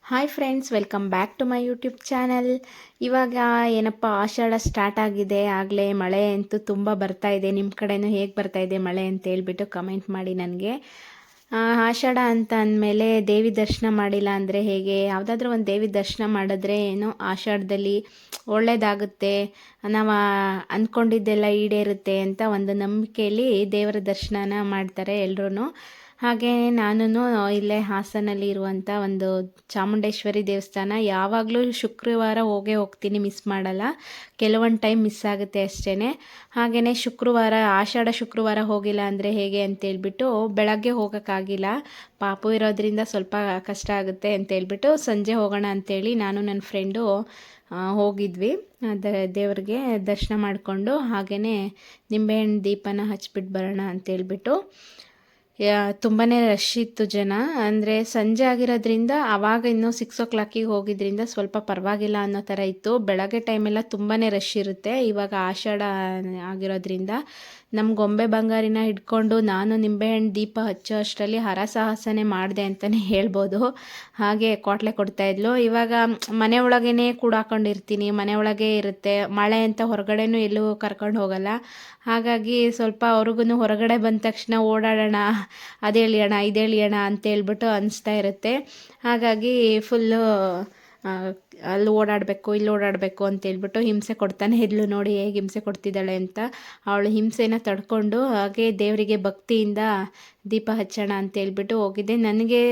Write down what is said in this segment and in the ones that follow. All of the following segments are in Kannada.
Hi friends, welcome back to my YouTube channel. ಇವಾಗ ಏನಪ್ಪ ಆಷಾಢ ಸ್ಟಾರ್ಟ್ ಆಗಿದೆ. ಆಗಲೇ ಮಳೆ ಅಂತೂ ತುಂಬ ಬರ್ತಾ ಇದೆ. ನಿಮ್ಮ ಕಡೆನೂ ಹೇಗೆ ಬರ್ತಾ ಇದೆ ಮಳೆ ಅಂತ ಹೇಳ್ಬಿಟ್ಟು ಕಮೆಂಟ್ ಮಾಡಿ ನನಗೆ. ಆಷಾಢ ಅಂತ ಅಂದಮೇಲೆ ದೇವಿ ದರ್ಶನ ಮಾಡಿಲ್ಲ ಅಂದರೆ ಹೇಗೆ? ಯಾವುದಾದ್ರೂ ಒಂದು ದೇವಿ ದರ್ಶನ ಮಾಡಿದ್ರೆ ಏನೋ ಆಷಾಢದಲ್ಲಿ ಒಳ್ಳೆಯದಾಗುತ್ತೆ, ನಾವು ಅಂದ್ಕೊಂಡಿದ್ದೆಲ್ಲ ಈಡೇರುತ್ತೆ ಅಂತ ಒಂದು ನಂಬಿಕೆಯಲ್ಲಿ ದೇವರ ದರ್ಶನನ ಮಾಡ್ತಾರೆ ಎಲ್ಲರೂ. ಹಾಗೆ ನಾನು ಇಲ್ಲೇ ಹಾಸನಲ್ಲಿ ಇರುವಂಥ ಒಂದು ಚಾಮುಂಡೇಶ್ವರಿ ದೇವಸ್ಥಾನ ಯಾವಾಗಲೂ ಶುಕ್ರವಾರ ಹೋಗ್ತೀನಿ, ಮಿಸ್ ಮಾಡಲ್ಲ. ಕೆಲವೊಂದು ಟೈಮ್ ಮಿಸ್ ಆಗುತ್ತೆ ಅಷ್ಟೇ. ಹಾಗೆಯೇ ಶುಕ್ರವಾರ, ಆಷಾಢ ಶುಕ್ರವಾರ ಹೋಗಿಲ್ಲ ಅಂದರೆ ಹೇಗೆ ಅಂತೇಳ್ಬಿಟ್ಟು ಬೆಳಗ್ಗೆ ಹೋಗೋಕ್ಕಾಗಿಲ್ಲ, ಪಾಪು ಇರೋದ್ರಿಂದ ಸ್ವಲ್ಪ ಕಷ್ಟ ಆಗುತ್ತೆ ಅಂತೇಳ್ಬಿಟ್ಟು ಸಂಜೆ ಹೋಗೋಣ ಅಂತೇಳಿ ನಾನು ನನ್ನ ಫ್ರೆಂಡು ಹೋಗಿದ್ವಿ. ದೇವರಿಗೆ ದರ್ಶನ ಮಾಡಿಕೊಂಡು ಹಾಗೆಯೇ ನಿಂಬೆಹಣ್ಣು ದೀಪನ ಹಚ್ಬಿಟ್ಟು ಬರೋಣ ಅಂತೇಳ್ಬಿಟ್ಟು. ತುಂಬಾ ರಶ್ ಇತ್ತು ಜನ. ಅಂದರೆ ಸಂಜೆ ಆಗಿರೋದ್ರಿಂದ ಆವಾಗ ಇನ್ನೂ 6 o'clock ಹೋಗಿದ್ರಿಂದ ಸ್ವಲ್ಪ ಪರವಾಗಿಲ್ಲ ಅನ್ನೋ ಥರ ಇತ್ತು. ಬೆಳಗ್ಗೆ ಟೈಮೆಲ್ಲ ತುಂಬಾ ರಶ್ ಇರುತ್ತೆ. ಇವಾಗ ಆಷಾಢ ಆಗಿರೋದ್ರಿಂದ ನಮ್ಮ ಗೊಂಬೆ ಬಂಗಾರಿನ ಹಿಡ್ಕೊಂಡು ನಾನು ನಿಂಬೆಹಣ್ಣು ದೀಪ ಹಚ್ಚೋ ಅಷ್ಟರಲ್ಲಿ ಹರಸಾಹಸನೇ ಮಾಡಿದೆ ಅಂತಲೇ ಹೇಳ್ಬೋದು. ಹಾಗೆ ಕ್ವಾಟ್ಲೆ ಕೊಡ್ತಾಯಿದ್ಲು. ಇವಾಗ ಮನೆ ಒಳಗೇ ಕೂಡಾಕೊಂಡಿರ್ತೀನಿ, ಮನೆ ಒಳಗೆ ಇರುತ್ತೆ ಮಳೆ ಅಂತ, ಹೊರಗಡೆನೂ ಎಲ್ಲೂ ಕರ್ಕೊಂಡು ಹೋಗಲ್ಲ. ಹಾಗಾಗಿ ಸ್ವಲ್ಪ ಅವ್ರಿಗೂ ಹೊರಗಡೆ ಬಂದ ತಕ್ಷಣ ಓಡಾಡೋಣ, ಅದೇಳಿಯೋಣ ಇದೇಳಿಯೋಣ ಅಂತೇಳ್ಬಿಟ್ಟು ಅನಿಸ್ತಾ ಇರುತ್ತೆ. ಹಾಗಾಗಿ ಫುಲ್ಲು ಅಲ್ಲಿ ಓಡಾಡಬೇಕು ಇಲ್ಲಿ ಓಡಾಡಬೇಕು ಅಂತೇಳ್ಬಿಟ್ಟು ಹಿಂಸೆ ಕೊಡ್ತಾನೆ ಇದ್ಲು. ನೋಡಿ ಹೇಗೆ ಹಿಂಸೆ ಕೊಡ್ತಿದ್ದಾಳೆ ಅಂತ. ಅವಳು ಹಿಂಸೆನ ತಡ್ಕೊಂಡು ಹಾಗೆ ದೇವರಿಗೆ ಭಕ್ತಿಯಿಂದ ದೀಪ ಹಚ್ಚೋಣ ಅಂತೇಳ್ಬಿಟ್ಟು ಹೋಗಿದ್ದೆ. ನನಗೆ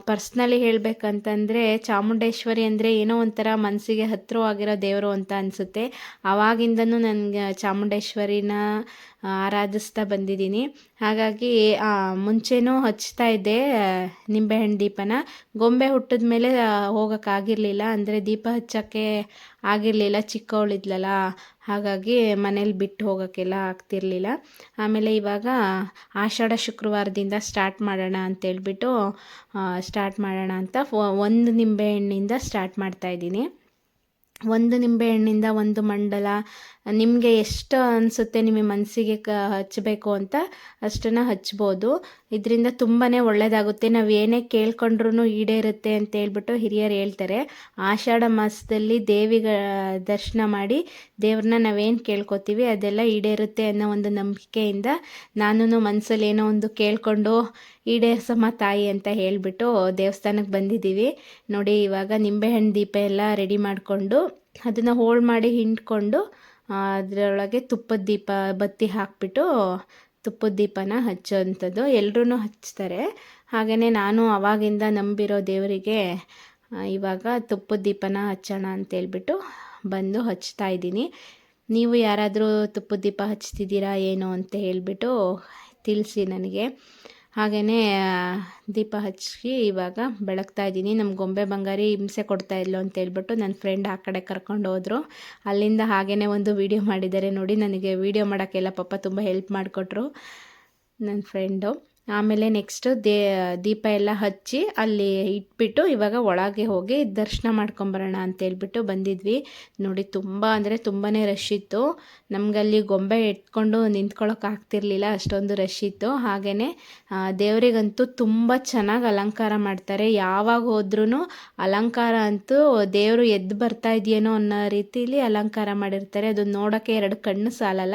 ಪರ್ಸ್ನಲಿ ಹೇಳಬೇಕಂತಂದರೆ ಚಾಮುಂಡೇಶ್ವರಿ ಅಂದರೆ ಏನೋ ಒಂಥರ ಮನಸ್ಸಿಗೆ ಹತ್ತಿರವಾಗಿರೋ ದೇವರು ಅಂತ ಅನಿಸುತ್ತೆ. ಆವಾಗಿಂದನೂ ನನಗೆ ಚಾಮುಂಡೇಶ್ವರಿನ ಆರಾಧಿಸ್ತಾ ಬಂದಿದ್ದೀನಿ. ಹಾಗಾಗಿ ಮುಂಚೆನೂ ಹಚ್ತಾ ಇದ್ದೆ ನಿಂಬೆಹಣ್ಣು ದೀಪನ. ಗೊಂಬೆ ಹುಟ್ಟಿದ ಮೇಲೆ ಹೋಗೋಕ್ಕಾಗಿರಲಿಲ್ಲ, ಅಂದರೆ ದೀಪ ಹಚ್ಚೋಕ್ಕೆ ಆಗಿರಲಿಲ್ಲ, ಚಿಕ್ಕವಳಿದ್ಲಲ್ಲ. ಹಾಗಾಗಿ ಮನೇಲಿ ಬಿಟ್ಟು ಹೋಗೋಕ್ಕೆಲ್ಲ ಆಗ್ತಿರ್ಲಿಲ್ಲ. ಆಮೇಲೆ ಇವಾಗ ಆಷಾಢ ಶುಕ್ರವಾರದಿಂದ ಸ್ಟಾರ್ಟ್ ಮಾಡೋಣ ಅಂತೇಳ್ಬಿಟ್ಟು ಒಂದು ನಿಂಬೆಹಣ್ಣಿಂದ ಸ್ಟಾರ್ಟ್ ಮಾಡ್ತಾಯಿದ್ದೀನಿ. ಒಂದು ನಿಂಬೆಹಣ್ಣಿಂದ ಒಂದು ಮಂಡಲ, ನಿಮಗೆ ಎಷ್ಟು ಅನಿಸುತ್ತೆ ನಿಮಗೆ ಮನಸ್ಸಿಗೆ ಹಚ್ಚಬೇಕು ಅಂತ ಅಷ್ಟನ್ನು ಹಚ್ಬೋದು. ಇದರಿಂದ ತುಂಬಾ ಒಳ್ಳೆಯದಾಗುತ್ತೆ. ನಾವು ಏನೇ ಕೇಳ್ಕೊಂಡ್ರೂ ಈಡೇರುತ್ತೆ ಅಂತ ಹೇಳ್ಬಿಟ್ಟು ಹಿರಿಯರು ಹೇಳ್ತಾರೆ. ಆಷಾಢ ಮಾಸದಲ್ಲಿ ದೇವಿಗಳ ದರ್ಶನ ಮಾಡಿ ದೇವ್ರನ್ನ ನಾವೇನು ಕೇಳ್ಕೊತೀವಿ ಅದೆಲ್ಲ ಈಡೇರುತ್ತೆ ಅನ್ನೋ ಒಂದು ನಂಬಿಕೆಯಿಂದ ನಾನು ಮನಸ್ಸಲ್ಲಿ ಏನೋ ಒಂದು ಕೇಳ್ಕೊಂಡು ಈಡೇರ್ಸಮ್ಮ ತಾಯಿ ಅಂತ ಹೇಳಿಬಿಟ್ಟು ದೇವಸ್ಥಾನಕ್ಕೆ ಬಂದಿದ್ದೀವಿ. ನೋಡಿ ಇವಾಗ ನಿಂಬೆಹಣ್ಣು ದೀಪ ಎಲ್ಲ ರೆಡಿ ಮಾಡಿಕೊಂಡು ಅದನ್ನು ಹೋಳು ಮಾಡಿ ಹಿಂಡ್ಕೊಂಡು ಅದರೊಳಗೆ ತುಪ್ಪದ ದೀಪ ಬತ್ತಿ ಹಾಕಿಬಿಟ್ಟು ತುಪ್ಪದ ದೀಪನ ಹಚ್ಚೋವಂಥದ್ದು ಎಲ್ಲರೂ ಹಚ್ತಾರೆ. ಹಾಗೆಯೇ ನಾನು ಆವಾಗಿಂದ ನಂಬಿರೋ ದೇವರಿಗೆ ಇವಾಗ ತುಪ್ಪದ ದೀಪನ ಹಚ್ಚೋಣ ಅಂತೇಳ್ಬಿಟ್ಟು ಬಂದು ಹಚ್ತಾ ಇದ್ದೀನಿ. ನೀವು ಯಾರಾದರೂ ತುಪ್ಪದ ದೀಪ ಹಚ್ತಿದ್ದೀರಾ ಏನು ಅಂತ ಹೇಳಿಬಿಟ್ಟು ತಿಳಿಸಿ ನನಗೆ. ಹಾಗೆಯೇ ದೀಪ ಹಚ್ಚಿ ಇವಾಗ ಬೆಳಗ್ತಾ ಇದ್ದೀನಿ. ನಮ್ಮ ಗೊಂಬೆ ಬಂಗಾರಿ ಹಿಂಸೆ ಕೊಡ್ತಾಯಿದ್ಲು ಅಂತೇಳ್ಬಿಟ್ಟು ನನ್ನ ಫ್ರೆಂಡ್ ಆ ಕಡೆ ಕರ್ಕೊಂಡು ಹೋದರು. ಅಲ್ಲಿಂದ ಹಾಗೆಯೇ ಒಂದು ವೀಡಿಯೋ ಮಾಡಿದ್ದಾರೆ ನೋಡಿ. ನನಗೆ ವೀಡಿಯೋ ಮಾಡೋಕ್ಕೆಲ್ಲ ಪಾಪ ತುಂಬ ಹೆಲ್ಪ್ ಮಾಡಿಕೊಟ್ರು ನನ್ನ ಫ್ರೆಂಡು. ಆಮೇಲೆ ನೆಕ್ಸ್ಟು ದೀಪ ಎಲ್ಲ ಹಚ್ಚಿ ಅಲ್ಲಿ ಇಟ್ಬಿಟ್ಟು ಇವಾಗ ಒಳಗೆ ಹೋಗಿ ದರ್ಶನ ಮಾಡ್ಕೊಂಬರೋಣ ಅಂತೇಳ್ಬಿಟ್ಟು ಬಂದಿದ್ವಿ. ನೋಡಿ ತುಂಬ ಅಂದರೆ ತುಂಬಾ ರಶ್ ಇತ್ತು. ನಮಗಲ್ಲಿ ಗೊಂಬೆ ಎತ್ಕೊಂಡು ನಿಂತ್ಕೊಳ್ಳೋಕೆ ಆಗ್ತಿರ್ಲಿಲ್ಲ, ಅಷ್ಟೊಂದು ರಶ್ ಇತ್ತು. ಹಾಗೆಯೇ ದೇವರಿಗಂತೂ ತುಂಬ ಚೆನ್ನಾಗಿ ಅಲಂಕಾರ ಮಾಡ್ತಾರೆ. ಯಾವಾಗ ಹೋದ್ರೂ ಅಲಂಕಾರ ಅಂತೂ ದೇವರು ಎದ್ದು ಬರ್ತಾ ಇದೆಯೇನೋ ಅನ್ನೋ ರೀತಿಲಿ ಅಲಂಕಾರ ಮಾಡಿರ್ತಾರೆ. ಅದು ನೋಡೋಕ್ಕೆ 2 ಕಣ್ಣು ಸಾಲಲ್ಲ.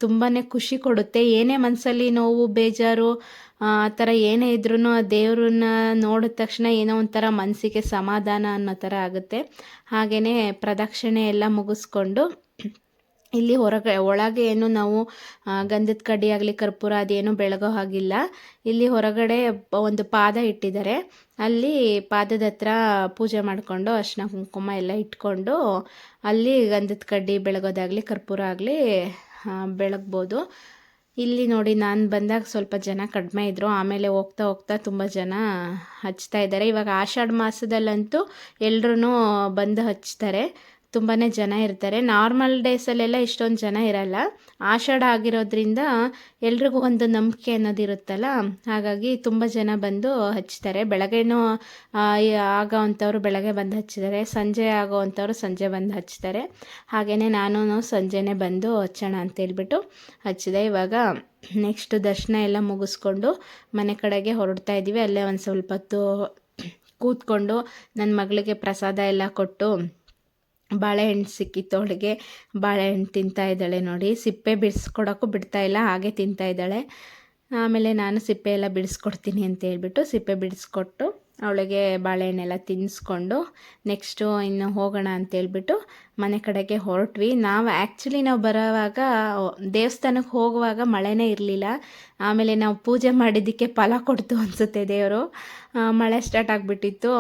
ತುಂಬಾ ಖುಷಿ ಕೊಡುತ್ತೆ. ಏನೇ ಮನಸ್ಸಲ್ಲಿ ನೋವು ಬೇಜಾರು ಆ ಥರ ಏನೇ ಇದ್ರೂ ಆ ದೇವ್ರನ್ನ ನೋಡಿದ ತಕ್ಷಣ ಏನೋ ಒಂಥರ ಮನಸ್ಸಿಗೆ ಸಮಾಧಾನ ಅನ್ನೋ ಥರ ಆಗುತ್ತೆ. ಹಾಗೆಯೇ ಪ್ರದಕ್ಷಿಣೆ ಎಲ್ಲ ಮುಗಿಸ್ಕೊಂಡು ಇಲ್ಲಿ ಒಳಗೆ ಏನು ನಾವು ಗಂಧದ ಕಡ್ಡಿ ಆಗಲಿ ಕರ್ಪೂರ ಅದೇನು ಬೆಳಗೋ ಹಾಗಿಲ್ಲ. ಇಲ್ಲಿ ಹೊರಗಡೆ ಒಂದು ಪಾದ ಇಟ್ಟಿದ್ದಾರೆ. ಅಲ್ಲಿ ಪಾದದ ಹತ್ರ ಪೂಜೆ ಮಾಡಿಕೊಂಡು ಅರಿಶಿನ ಕುಂಕುಮ ಎಲ್ಲ ಇಟ್ಕೊಂಡು ಅಲ್ಲಿ ಗಂಧದ ಕಡ್ಡಿ ಬೆಳಗೋದಾಗಲಿ ಕರ್ಪೂರ ಆಗಲಿ ಬೆಳಗ್ಬೋದು. ಇಲ್ಲಿ ನೋಡಿ ನಾನು ಬಂದಾಗ ಸ್ವಲ್ಪ ಜನ ಕಡಿಮೆ ಇದ್ದರು. ಆಮೇಲೆ ಹೋಗ್ತಾ ಹೋಗ್ತಾ ತುಂಬ ಜನ ಹಚ್ತಾ ಇದ್ದಾರೆ. ಇವಾಗ ಆಷಾಢ ಮಾಸದಲ್ಲಂತೂ ಎಲ್ಲರೂ ಬಂದು ಹಚ್ತಾರೆ. ತುಂಬಾ ಜನ ಇರ್ತಾರೆ. ನಾರ್ಮಲ್ ಡೇಸಲ್ಲೆಲ್ಲ ಇಷ್ಟೊಂದು ಜನ ಇರಲ್ಲ. ಆಷಾಢ ಆಗಿರೋದ್ರಿಂದ ಎಲ್ರಿಗೂ ಒಂದು ನಂಬಿಕೆ ಅನ್ನೋದಿರುತ್ತಲ್ಲ, ಹಾಗಾಗಿ ತುಂಬ ಜನ ಬಂದು ಹಚ್ತಾರೆ. ಬೆಳಗ್ಗೆನೂ ಆಗೋ ಅಂಥವ್ರು ಬೆಳಗ್ಗೆ ಬಂದು ಹಚ್ಚಿದ್ದಾರೆ, ಸಂಜೆ ಆಗೋ ಅಂಥವ್ರು ಸಂಜೆ ಬಂದು ಹಚ್ತಾರೆ. ಹಾಗೆಯೇ ನಾನು ಸಂಜೆನೇ ಬಂದು ಹಚ್ಚೋಣ ಅಂತೇಳ್ಬಿಟ್ಟು ಹಚ್ಚಿದೆ. ಇವಾಗ ನೆಕ್ಸ್ಟ್ ದರ್ಶನ ಎಲ್ಲ ಮುಗಿಸ್ಕೊಂಡು ಮನೆ ಕಡೆಗೆ ಹೊರಡ್ತಾ ಇದ್ದೀವಿ. ಅಲ್ಲೇ ಒಂದು ಸ್ವಲ್ಪ ಹೊತ್ತು ಕೂತ್ಕೊಂಡು ನನ್ನ ಮಗಳಿಗೆ ಪ್ರಸಾದ ಎಲ್ಲ ಕೊಟ್ಟು ಬಾಳೆಹಣ್ಣು ಸಿಕ್ಕಿತ್ತು ಅವಳಿಗೆ. ಬಾಳೆಹಣ್ಣು ತಿಂತಾ ಇದ್ದಾಳೆ ನೋಡಿ. ಸಿಪ್ಪೆ ಬಿಡಿಸ್ಕೊಡೋಕ್ಕೂ ಬಿಡ್ತಾಯಿಲ್ಲ, ಹಾಗೆ ತಿಂತಾ ಇದ್ದಾಳೆ. ಆಮೇಲೆ ನಾನು ಸಿಪ್ಪೆ ಎಲ್ಲ ಬಿಡಿಸ್ಕೊಡ್ತೀನಿ ಅಂತ ಹೇಳ್ಬಿಟ್ಟು ಸಿಪ್ಪೆ ಬಿಡಿಸ್ಕೊಟ್ಟು ಅವಳಿಗೆ ಬಾಳೆಹಣ್ಣೆಲ್ಲ ತಿನ್ನಿಸ್ಕೊಂಡು ನೆಕ್ಸ್ಟು ಇನ್ನು ಹೋಗೋಣ ಅಂತೇಳ್ಬಿಟ್ಟು ಮನೆ ಕಡೆಗೆ ಹೊರಟ್ವಿ. ನಾವು ಬರೋವಾಗ ದೇವಸ್ಥಾನಕ್ಕೆ ಹೋಗುವಾಗ ಮಳೆನೇ ಇರಲಿಲ್ಲ. ಆಮೇಲೆ ನಾವು ಪೂಜೆ ಮಾಡಿದ್ದಕ್ಕೆ ಫಲ ಕೊಡ್ತು ಅನಿಸುತ್ತೆ ದೇವರು. ಮಳೆ ಸ್ಟಾರ್ಟ್ ಆಗಿಬಿಟ್ಟಿತ್ತು.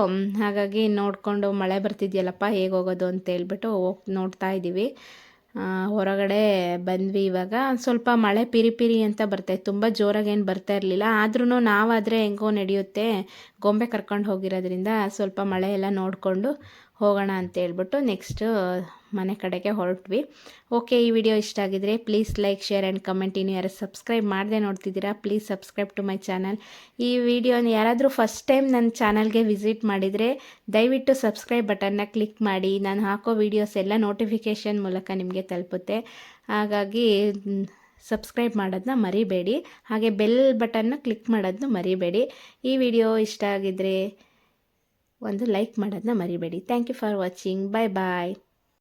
ಹಾಗಾಗಿ ನೋಡಿಕೊಂಡು ಮಳೆ ಬರ್ತಿದ್ಯಲ್ಲಪ್ಪ ಹೇಗೆ ಹೋಗೋದು ಅಂತೇಳ್ಬಿಟ್ಟು ನೋಡ್ತಾ ಇದ್ದೀವಿ. ಹೊರಗಡೆ ಬಂದ್ವಿ. ಇವಾಗ ಸ್ವಲ್ಪ ಮಳೆ ಪಿರಿ ಪಿರಿ ಅಂತ ಬರ್ತಾಯಿತ್ತು, ತುಂಬ ಜೋರಾಗಿ ಏನು ಬರ್ತಾ ಇರಲಿಲ್ಲ. ಆದ್ರೂ ನಾವಾದರೆ ಹೆಂಗೋ ನಡೆಯುತ್ತೆ, ಗೊಂಬೆ ಕರ್ಕೊಂಡು ಹೋಗಿರೋದ್ರಿಂದ ಸ್ವಲ್ಪ ಮಳೆ ಎಲ್ಲ ನೋಡಿಕೊಂಡು ಹೋಗೋಣ ಅಂತೇಳ್ಬಿಟ್ಟು ನೆಕ್ಸ್ಟು ಮನೆ ಕಡೆಗೆ ಹೊರಟ್ವಿ. ಓಕೆ, ಈ ವಿಡಿಯೋ ಇಷ್ಟ ಆಗಿದ್ರೆ please like, share and comment. ಇನ್ನು ಯಾರು ಸಬ್ಸ್ಕ್ರೈಬ್ ಮಾಡದೆ ನೋಡ್ತಿದ್ದೀರಾ please subscribe to my channel. ಈ ವಿಡಿಯೋನ ಯಾರಾದರೂ ಫಸ್ಟ್ ಟೈಮ್ ನನ್ನ ಚಾನಲ್ಗೆ ವಿಸಿಟ್ ಮಾಡಿದರೆ ದಯವಿಟ್ಟು ಸಬ್ಸ್ಕ್ರೈಬ್ ಬಟನ್ನ ಕ್ಲಿಕ್ ಮಾಡಿ. ನಾನು ಹಾಕೋ ವೀಡಿಯೋಸ್ ಎಲ್ಲ ನೋಟಿಫಿಕೇಷನ್ ಮೂಲಕ ನಿಮಗೆ ತಲುಪುತ್ತೆ. ಹಾಗಾಗಿ ಸಬ್ಸ್ಕ್ರೈಬ್ ಮಾಡೋದನ್ನ ಮರಿಬೇಡಿ. ಹಾಗೆ ಬೆಲ್ ಬಟನ್ನ ಕ್ಲಿಕ್ ಮಾಡೋದನ್ನ ಮರಿಬೇಡಿ. ಈ ವಿಡಿಯೋ ಇಷ್ಟ ಆಗಿದ್ರೆ ಒಂದು ಲೈಕ್ ಮಾಡೋದನ್ನ ಮರಿಬೇಡಿ. Thank you for watching. Bye bye.